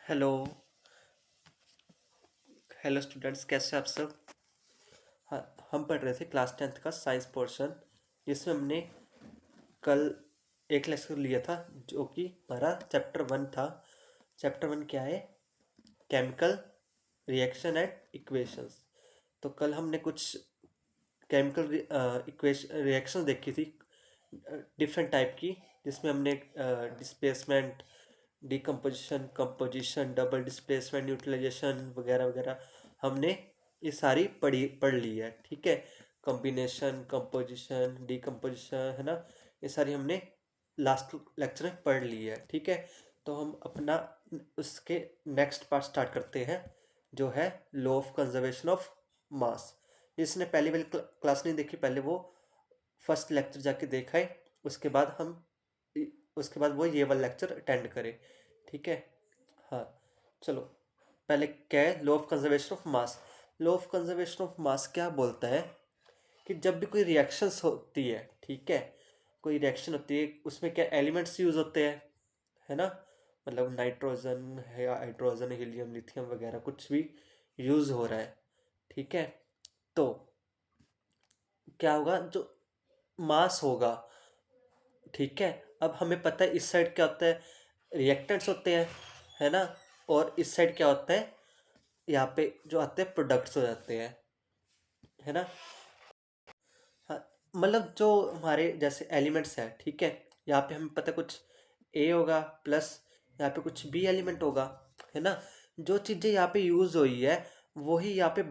Hello. Hello students, कैसे हैं आप सब? हाँ, हम पढ़ रहे थे क्लास 10th का साइंस पोर्शन, जिसमें हमने कल एक लेक्चर लिया था जो कि हमारा चैप्टर 1 था। चैप्टर 1 क्या है? Chemical reaction and equations. तो कल हमने कुछ केमिकल इक्वेशन रिएक्शन देखी थी डिफरेंट टाइप की, जिसमें हमने displacement, decomposition, composition, double displacement, neutralization वगैरह वगैरह हमने ये सारी पढ़ ली है। ठीक है, कॉम्बिनेशन, कंपोजिशन, डिकम्पोजिशन, है ना, ये सारी हमने लास्ट लेक्चर में पढ़ ली है। ठीक है, तो हम अपना उसके नेक्स्ट पार्ट स्टार्ट करते हैं, जो है लॉ ऑफ कंजर्वेशन ऑफ मास। जिसने पहली वाली क्लास नहीं देखी, पहले वो फर्स्ट लेक्चर जाके देखा है, उसके बाद हम उसके बाद वो ये वाला लेक्चर अटेंड करें। ठीक है। हाँ, चलो। पहले क्या है law of conservation of mass? Law of conservation of मास क्या बोलता है कि जब भी कोई रिएक्शंस होती है, ठीक है, कोई रिएक्शन होती है, उसमें क्या एलिमेंट्स यूज होते हैं, है ना, मतलब नाइट्रोजन है, हाइड्रोजन, हीलियम, लिथियम वगैरह कुछ भी यूज हो रहा है। ठीक है, तो क्या होगा, जो मास होगा, ठीक है, अब हमें पता है इस साइड क्या होता है, रिएक्टेंट्स होते हैं, है ना, और इस साइड क्या होता है, यहाँ पे जो आते हैं प्रोडक्ट्स हो जाते हैं, है ना। हाँ, मतलब जो हमारे जैसे एलिमेंट्स है, ठीक है, यहाँ पे हमें पता है कुछ ए होगा प्लस यहाँ पे कुछ बी एलिमेंट होगा, है ना। जो चीज़ें यहाँ पे यूज हुई है वही यहाँ पे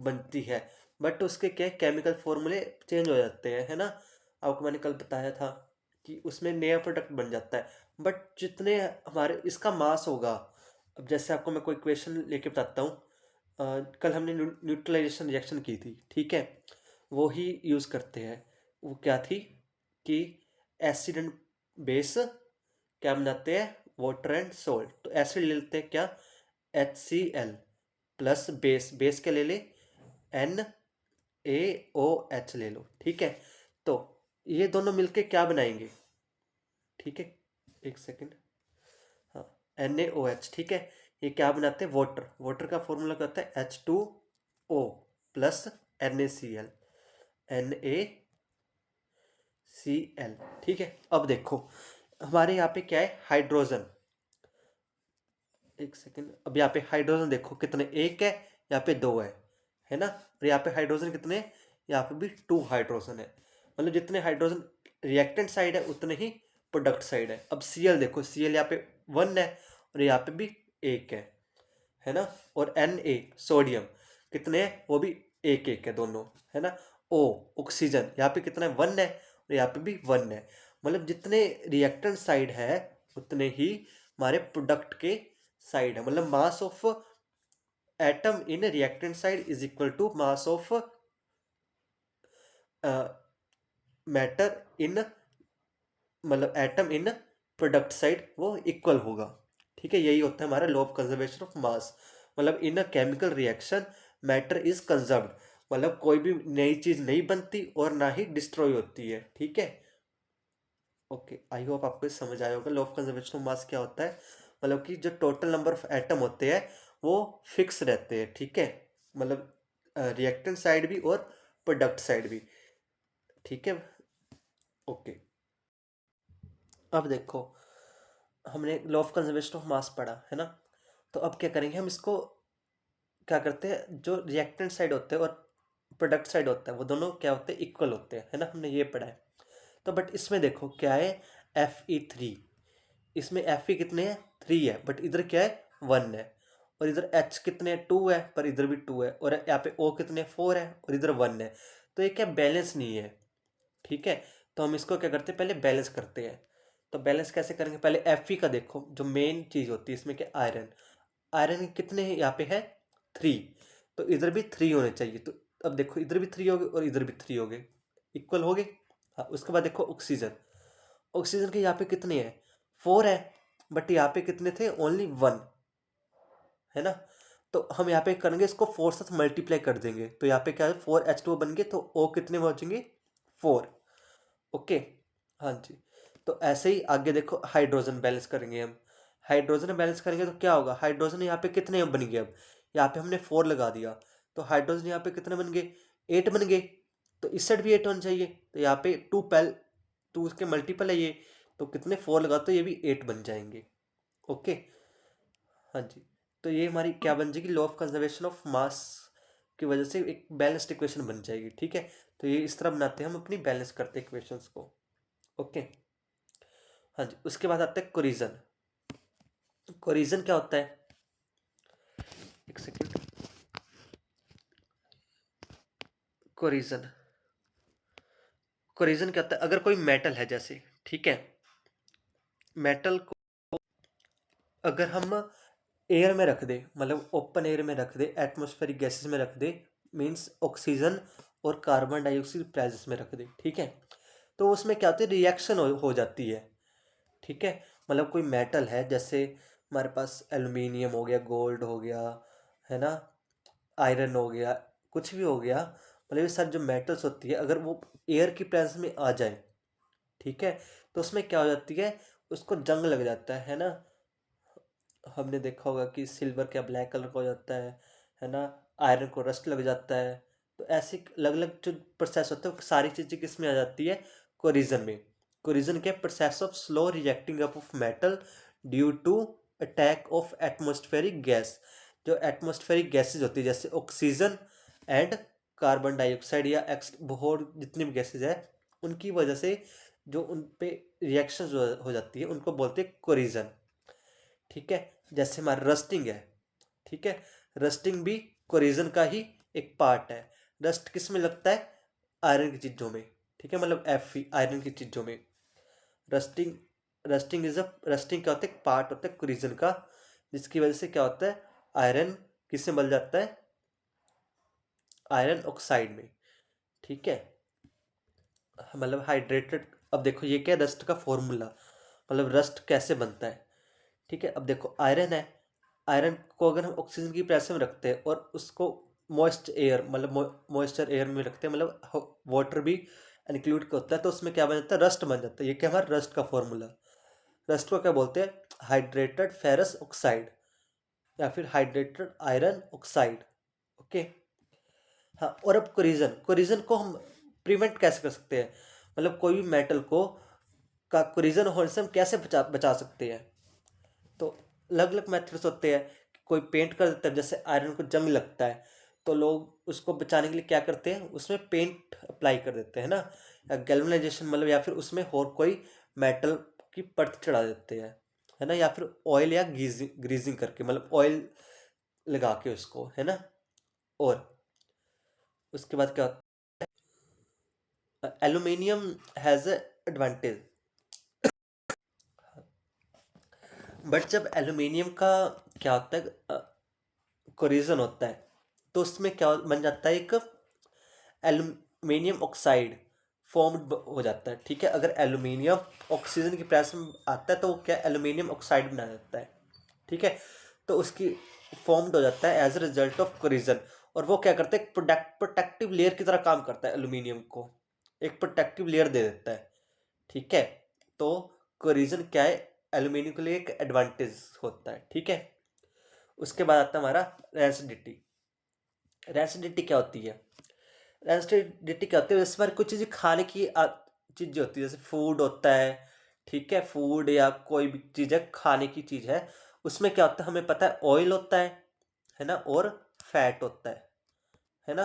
बनती है, बट उसके क्या केमिकल फॉर्मूले चेंज हो जाते हैं, है ना। आपको मैंने कल बताया था कि उसमें नया प्रोडक्ट बन जाता है, बट जितने हमारे इसका मास होगा, अब जैसे आपको मैं कोई क्वेश्चन लेके बताता हूँ। कल हमने न्यूट्रलाइजेशन रिएक्शन की थी, ठीक है, वो ही यूज़ करते हैं। वो क्या थी कि एसिड एंड बेस क्या बनाते हैं, वाटर एंड सोल्ट। तो एसिड ले लेते हैं क्या, HCl, प्लस बेस, बेस क्या ले ले, NaOH ले लो। ठीक है, तो ये दोनों मिलके क्या बनाएंगे, ठीक है, एक सेकेंड, हाँ, NaOH, ठीक है, ये क्या बनाते हैं, वाटर। वाटर का फॉर्मूला क्या होता है, H2O प्लस NaCl, NaCl। ठीक है, अब देखो हमारे यहाँ पे क्या है, हाइड्रोजन। एक सेकेंड, अब यहाँ पे हाइड्रोजन देखो कितने, एक है, यहाँ पे दो है ना। और यहाँ पे हाइड्रोजन कितने, यहाँ पे भी 2 हाइड्रोजन है। मतलब जितने हाइड्रोजन रिएक्टेंट साइड है उतने ही प्रोडक्ट साइड है। अब Cl देखो, Cl यहाँ पे 1 है और यहाँ पे भी एक है ना। और Na सोडियम कितने हैं, वो भी एक एक है दोनों, है ना। O ऑक्सीजन यहाँ पे कितना है, 1 है और यहाँ पे भी 1 है। मतलब जितने रिएक्टेंट साइड है उतने ही हमारे प्रोडक्ट के साइड है। मतलब mass of atom in reactant side is equal to mass of matter in, मतलब एटम इन प्रोडक्ट साइड वो इक्वल होगा। ठीक है, यही होता है हमारा law of conservation of mass. मतलब in a chemical reaction matter is conserved, मतलब कोई भी नई चीज नहीं बनती और ना ही डिस्ट्रॉय होती है। ठीक है, ओके, आई होप आपको समझ आया होगा लॉ ऑफ कंजर्वेशन ऑफ मास क्या होता है। मतलब कि जो टोटल नंबर ऑफ एटम होते हैं वो फिक्स रहते हैं, ठीक है, मतलब रिएक्टेंट साइड भी और प्रोडक्ट साइड भी। ठीक है, ओके। अब देखो हमने लॉ ऑफ कंजर्वेशन ऑफ मास पढ़ा है ना, तो अब क्या करेंगे, हम इसको क्या करते हैं, जो रिएक्टेंट साइड होते हैं और प्रोडक्ट साइड होता है वो दोनों क्या होते हैं, इक्वल होते हैं, है ना, हमने ये पढ़ा है। तो बट इसमें देखो क्या है, Fe3, इसमें Fe कितने हैं, 3 है, बट इधर क्या है, 1 है। और इधर H कितने, 2 है, पर इधर भी 2 है। और यहाँ पे O कितने, 4 है, और इधर 1 है। तो ये क्या बैलेंस नहीं है, ठीक है। तो हम इसको क्या करते हैं, पहले बैलेंस करते हैं। तो बैलेंस कैसे करेंगे, पहले Fe का देखो, जो मेन चीज़ होती है इसमें क्या, आयरन। आयरन कितने हैं यहाँ पे है, 3, तो इधर भी 3 होने चाहिए। तो अब देखो इधर भी 3 हो गए और इधर भी 3 हो गए, इक्वल हो गए। हाँ, उसके बाद देखो ऑक्सीजन, ऑक्सीजन के यहाँ पे कितने हैं, 4 है, बट यहाँ पे कितने थे, ओनली 1, है ना। तो हम यहाँ पे करेंगे इसको 4 से मल्टीप्लाई कर देंगे, तो यहाँ पे क्या है, 4H2O बन गए, तो O कितने पहुंचेंगे, 4। ओके, हाँ जी। तो ऐसे ही आगे देखो हाइड्रोजन बैलेंस करेंगे हम। हाइड्रोजन बैलेंस करेंगे तो क्या होगा, हाइड्रोजन यहाँ पे कितने बन गए, अब यहाँ पे हमने 4 लगा दिया, तो हाइड्रोजन यहाँ पे कितने बन गए, 8 बन गए। तो इस साइड भी 8 होना चाहिए, तो यहाँ पे 2 उसके मल्टीपल है ये, तो कितने 4 लगा तो ये भी 8 बन जाएंगे। ओके, हाँ जी। तो ये हमारी क्या बन जाएगी, लॉ ऑफ कंजर्वेशन ऑफ मास की वजह से एक बैलेंस्ड इक्वेशन बन जाएगी। ठीक है, तो ये इस तरह बनाते हैं हम अपनी, बैलेंस करते हैं इक्वेशंस को। ओके, हाँ जी। उसके बाद आता है कोरिजन। कोरिजन क्या होता है, एक सेकेंड। कोरिजन, कोरिजन क्या होता है, अगर कोई मेटल है जैसे, ठीक है, मेटल को अगर हम एयर में रख दे, मतलब ओपन एयर में रख दे, एटमॉस्फेरिक गैसेस में रख दे, मींस ऑक्सीजन और कार्बन डाइऑक्साइड प्रेजेंस में रख दे, ठीक है, तो उसमें क्या होता है, रिएक्शन हो जाती है। ठीक है, मतलब कोई मेटल है, जैसे हमारे पास एल्यूमिनियम हो गया, गोल्ड हो गया, है ना, आयरन हो गया, कुछ भी हो गया, मतलब ये सारी जो मेटल्स होती है, अगर वो एयर की प्रेजेंस में आ जाए, ठीक है, तो उसमें क्या हो जाती है, उसको जंग लग जाता है ना। हमने देखा होगा कि सिल्वर क्या ब्लैक कलर का हो जाता है ना, आयरन को रस्ट लग जाता है। तो ऐसे अलग अलग जो प्रोसेस होते हैं, वो सारी चीज़ें किस में आ जाती है, कोरिजन में। कोरिजन क्या, process of slow rejecting up of metal due to attack of atmospheric gas. जो एटमॉस्फेरिक गैसेज होती है, जैसे ऑक्सीजन एंड कार्बन डाइऑक्साइड या बहुत जितनी भी गैसेज है, उनकी वजह से जो उन पे रिएक्शन हो जाती है, उनको बोलते हैं कोरिजन। ठीक है, जैसे हमारा रस्टिंग है, ठीक है, रस्टिंग भी कोरिजन का ही एक पार्ट है। रस्ट किस में लगता है, आयरन की चीज़ों में, ठीक है, मतलब आयरन की चीज़ों में। Rusting rusting is a rusting क्या होता है, एक पार्ट होता है कोरिजन का, जिसकी वजह से क्या होता है, आयरन किससे मिल जाता है, आयरन ऑक्साइड में। ठीक है, मतलब हाइड्रेटेड। अब देखो ये क्या है, रस्ट का फॉर्मूला, मतलब रस्ट कैसे बनता है। ठीक है, अब देखो आयरन है, आयरन को अगर हम ऑक्सीजन की प्रेस में रखते हैं और उसको मॉइस्ट एयर, मतलब मॉइस्चर एयर में रखते हैं, मतलब वाटर भी इंक्लूड होता है, तो उसमें क्या बन जाता है, रस्ट बन जाता है। ये क्या हमारा रस्ट का फॉर्मूला। रस्ट को क्या बोलते हैं, हाइड्रेटेड फेरस ऑक्साइड या फिर हाइड्रेटेड आयरन ऑक्साइड। ओके, हाँ। और अब कोरिजन, कोरिजन को हम प्रिवेंट कैसे कर सकते हैं, मतलब कोई भी मेटल को का कोरिजन होने से हम कैसे बचा सकते हैं। तो अलग अलग मेथड्स होते हैं, कोई पेंट कर देता है, जैसे आयरन को जंग लगता है, तो लोग उसको बचाने के लिए क्या करते हैं, उसमें पेंट अप्लाई कर देते हैं ना, या गैल्वेनाइजेशन, मतलब या फिर उसमें और कोई मेटल की परत चढ़ा देते हैं, है ना, या फिर ऑयल या ग्रीजिंग करके, मतलब ऑयल लगा के उसको, है ना। और उसके बाद क्या, एल्यूमिनियम हैज़ एडवांटेज, बट जब एल्यूमिनियम का क्या होता है, कोरिजन होता है, तो उसमें क्या बन जाता है, एक एल्यूमिनियम ऑक्साइड फॉर्म हो जाता है। ठीक है, अगर एल्यूमिनियम ऑक्सीजन की प्रेस में आता है, तो वो क्या एल्यूमिनियम ऑक्साइड बना जाता है। ठीक है, तो उसकी फॉर्म्ड हो जाता है as a result of corrosion. और वो क्या करता है, एक प्रोटेक्टिव लेयर की तरह काम करता है, एल्यूमिनियम को एक प्रोटेक्टिव लेयर दे देता है। ठीक है, तो कोरिजन क्या है, एल्यूमिनियम के लिए एक एडवांटेज होता है। ठीक है, उसके बाद आता है हमारा रेसिडिटी। रेसिडिटी क्या होती है, रेसिडिटी क्या होती है, जैसे हमारी कुछ चीज़ें खाने की चीज़ें होती है, जैसे फूड होता है, ठीक है, फूड या कोई भी चीज़ है, खाने की चीज़ है, उसमें क्या होता है, हमें पता है ऑयल होता है ना, और फैट होता है ना।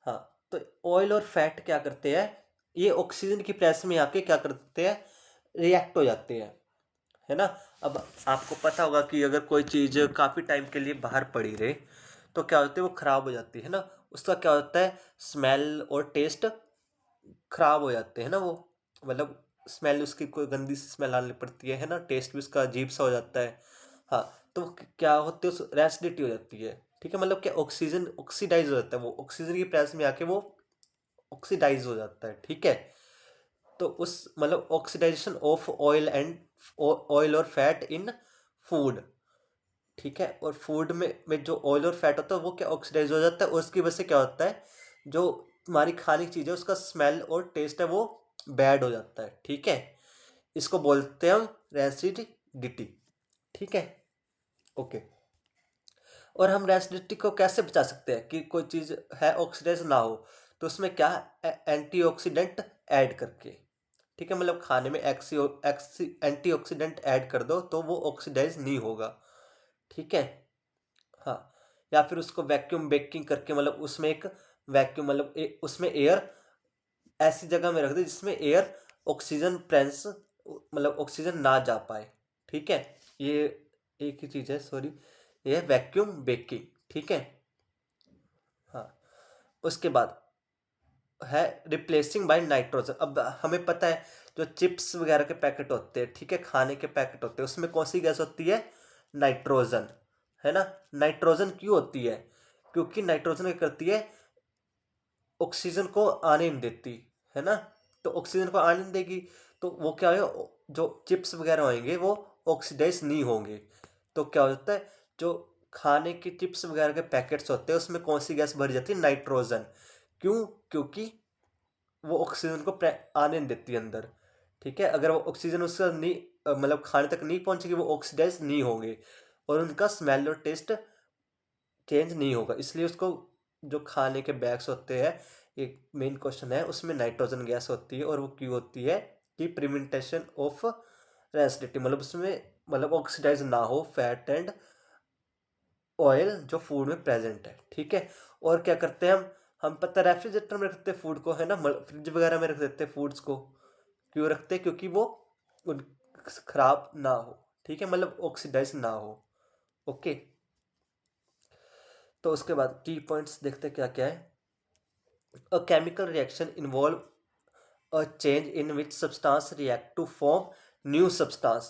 हाँ, तो ऑयल और फैट क्या करते हैं, ये ऑक्सीजन की प्रेस में आके क्या करते हैं, रिएक्ट हो जाते हैं, है ना। अब आपको पता होगा कि अगर कोई चीज़ काफ़ी टाइम के लिए बाहर पड़ी रहे, तो क्या होती है, वो ख़राब हो जाती है ना। उसका क्या होता है, स्मेल और टेस्ट ख़राब हो जाते हैं ना, वो मतलब स्मेल, उसकी कोई गंदी सी स्मेल आने पड़ती है ना, टेस्ट भी उसका अजीब सा हो जाता है। हाँ, तो क्या होती है, उस रेसिडिटी हो जाती है। ठीक है, मतलब क्या ऑक्सीजन ऑक्सीडाइज हो जाता है, वो ऑक्सीजन की प्रेस में आके वो ऑक्सीडाइज हो जाता है। ठीक है, तो उस मतलब ऑक्सीडाइजेशन ऑफ ऑयल और फैट इन फूड। ठीक है, और फूड में जो ऑयल और फैट होता है, वो क्या ऑक्सीडाइज हो जाता है, और उसकी वजह से क्या होता है, जो हमारी खाने की चीज़ है, उसका स्मेल और टेस्ट है, वो बैड हो जाता है। ठीक है, इसको बोलते हैं हम रेसिडिटी। ठीक है, ओके। और हम रेसिडिटी को कैसे बचा सकते हैं कि कोई चीज़ है ऑक्सीडाइज ना हो, तो उसमें क्या एंटीऑक्सीडेंट ऐड करके, ठीक है, मतलब खाने में एंटीऑक्सीडेंट ऐड कर दो तो वो ऑक्सीडाइज नहीं होगा, ठीक है। हाँ, या फिर उसको वैक्यूम बेकिंग करके, मतलब उसमें एक वैक्यूम, मतलब उसमें एयर ऐसी जगह में रख दे जिसमें एयर ऑक्सीजन प्रेंस, मतलब ऑक्सीजन ना जा पाए, ठीक है। ये एक ही चीज़ है, सॉरी, ये वैक्यूम बेकिंग, ठीक है। हाँ, उसके बाद है रिप्लेसिंग बाय नाइट्रोजन। अब हमें पता है जो चिप्स वगैरह के पैकेट होते हैं, ठीक है, खाने के पैकेट होते हैं, उसमें कौन सी गैस होती है? नाइट्रोजन, है ना। नाइट्रोजन क्यों होती है? क्योंकि नाइट्रोजन क्या करती है, ऑक्सीजन को आने नहीं देती, है ना। तो ऑक्सीजन को आने नहीं देगी तो वो क्या है, जो चिप्स वगैरह होंगे वो ऑक्सीडाइज नहीं होंगे। तो क्या हो जाता है, जो खाने की चिप्स वगैरह के पैकेट्स होते हैं उसमें कौन सी गैस भरी जाती है? नाइट्रोजन। क्यों? क्योंकि वो ऑक्सीजन को आने नहीं देती अंदर, ठीक है। अगर वो ऑक्सीजन उसका नहीं, मतलब खाने तक नहीं पहुंचेगी, वो ऑक्सीडाइज नहीं होंगे और उनका स्मेल और टेस्ट चेंज नहीं होगा। इसलिए उसको, जो खाने के बैग्स होते हैं, एक मेन क्वेश्चन है उसमें नाइट्रोजन गैस होती है, और वो क्यों होती है कि प्रिवेंटेशन ऑफ रेसिडिटी, मतलब उसमें, मतलब ऑक्सीडाइज ना हो फैट एंड ऑयल जो फूड में प्रेजेंट है, ठीक है। और क्या करते हैं हम पता रेफ्रिजरेटर में रखते हैं फूड को, है ना, फ्रिज वगैरह में रख देते हैं फूड्स को। क्यों रखते हैं? क्योंकि वो उन खराब ना हो, ठीक है, मतलब ऑक्सीडाइज ना हो, ओके। तो उसके बाद की पॉइंट्स देखते क्या क्या है। अ chemical reaction involve a change in which substance react to form new substance।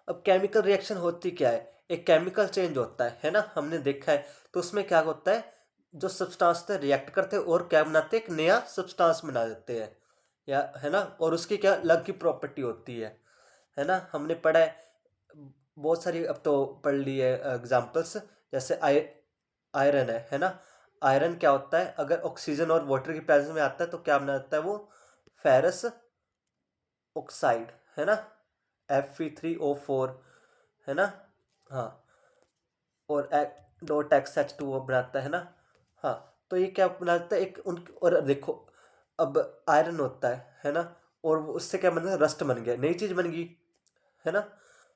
अब केमिकल रिएक्शन होती क्या है? एक केमिकल चेंज होता है ना, हमने देखा है। तो उसमें क्या होता है, जो सब्सटेंस से रिएक्ट करते हैं और क्या बनाते हैं, एक नया सब्सटेंस बना देते हैं, या है ना। और उसकी क्या अलग की प्रॉपर्टी होती है ना, हमने पढ़ा है बहुत सारी, अब तो पढ़ ली है एग्जांपल्स। जैसे आयरन है ना। आयरन क्या होता है, अगर ऑक्सीजन और वाटर की प्रेजेंस में आता है तो क्या बना देता है वो? फेरस ऑक्साइड, है ना, Fe3O4, है ना। हाँ, और डॉट XH2O बनाता है ना। हाँ, तो ये क्या बनाता है, एक उन, और देखो, अब आयरन होता है ना, और उससे क्या बन गया, रस्ट बन गया, नई चीज बन गई, है ना।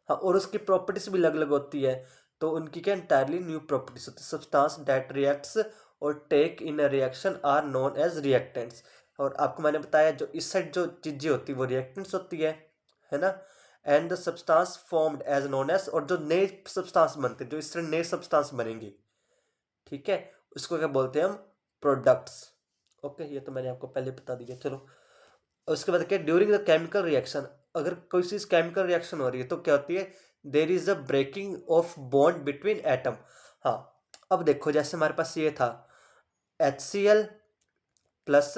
हाँ, और उसकी प्रॉपर्टीज भी अलग अलग होती है। तो उनकी क्या इंटायरली न्यू प्रॉपर्टीज होती है। सब्सटेंस दैट रिएक्ट्स और take in a reaction are known as reactants. और आपको मैंने बताया जो इस साइड जो चीजें होती है वो रिएक्टेंट्स होती है ना। And the substance formed as known as, और जो नए सब्सटेंस बनते हैं, जो इस तरह नए सब्सटेंस बनेंगे, ठीक है, उसको क्या बोलते हैं हम? Products, okay. ये तो मैंने आपको पहले बता दिया, चलो। उसके बाद क्या, ड्यूरिंग द केमिकल रिएक्शन, अगर कोई चीज केमिकल रिएक्शन हो रही है तो क्या होती है, there is a breaking of bond between atom. हाँ, अब देखो जैसे हमारे पास ये था HCl प्लस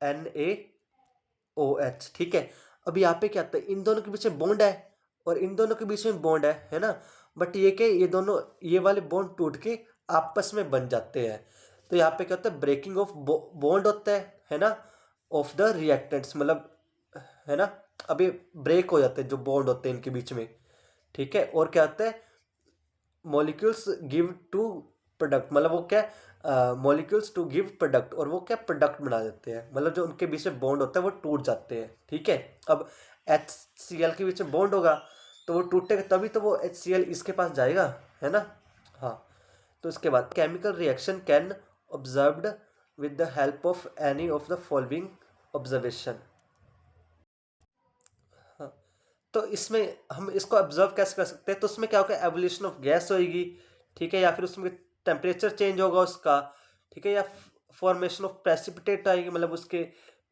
NaOH, ठीक है। अब यहाँ पे क्या आता है, इन दोनों के बीच में बॉन्ड है और इन दोनों के बीच में बॉन्ड है ना। बट ये क्या, ये दोनों, ये वाले बॉन्ड टूट के आपस में बन जाते हैं। तो यहाँ पे क्या होता है, ब्रेकिंग ऑफ बॉन्ड होता है ना, ऑफ द रिएक्टेंट्स, मतलब, है ना। अभी ब्रेक हो जाते हैं जो बॉन्ड होते हैं इनके बीच में, ठीक है। और क्या होता है, मॉलिक्यूल्स गिव टू प्रोडक्ट, मतलब वो क्या, मॉलिक्यूल्स टू गिव प्रोडक्ट, और वो क्या प्रोडक्ट बना देते हैं, मतलब जो उनके बीच में बॉन्ड होता है वो टूट जाते हैं, ठीक है। अब HCl के बीच में बॉन्ड होगा तो वो टूटेगा तभी तो वो HCl इसके पास जाएगा, है ना। हाँ, तो इसके बाद chemical reaction can observed with the help of any of the following observation. हाँ, तो इसमें हम इसको ऑब्जर्व कैसे कर सकते हैं, तो उसमें क्या होगा, एवोल्यूशन ऑफ गैस होगी, ठीक है, या फिर उसमें टेम्परेचर चेंज होगा उसका, ठीक है, या फॉर्मेशन ऑफ प्रेसिपिटेट आएगी, मतलब उसके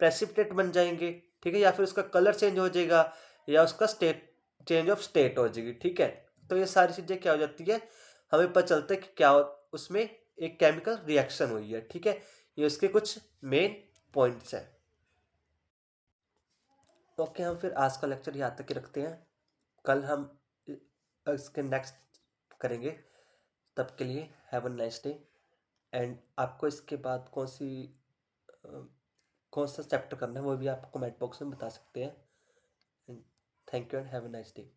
प्रेसिपिटेट बन जाएंगे, ठीक है, या फिर उसका कलर चेंज हो जाएगा, या उसका स्टेट, चेंज ऑफ स्टेट हो जाएगी, ठीक है। तो ये सारी चीज़ें क्या हो जाती है, हमें पता चलता है कि क्या उसमें एक केमिकल रिएक्शन हुई है, ठीक है। ये उसके कुछ मेन पॉइंट्स हैं। ओके, हम फिर आज का लेक्चर यहाँ तक ही रखते हैं। कल हम इसके नेक्स्ट करेंगे। तब के लिए have a nice day. And आपको इसके बाद अ, कौन सा चैप्टर करना है वो भी आप कमेंट बॉक्स में बता सकते हैं। Thank you and have a nice day.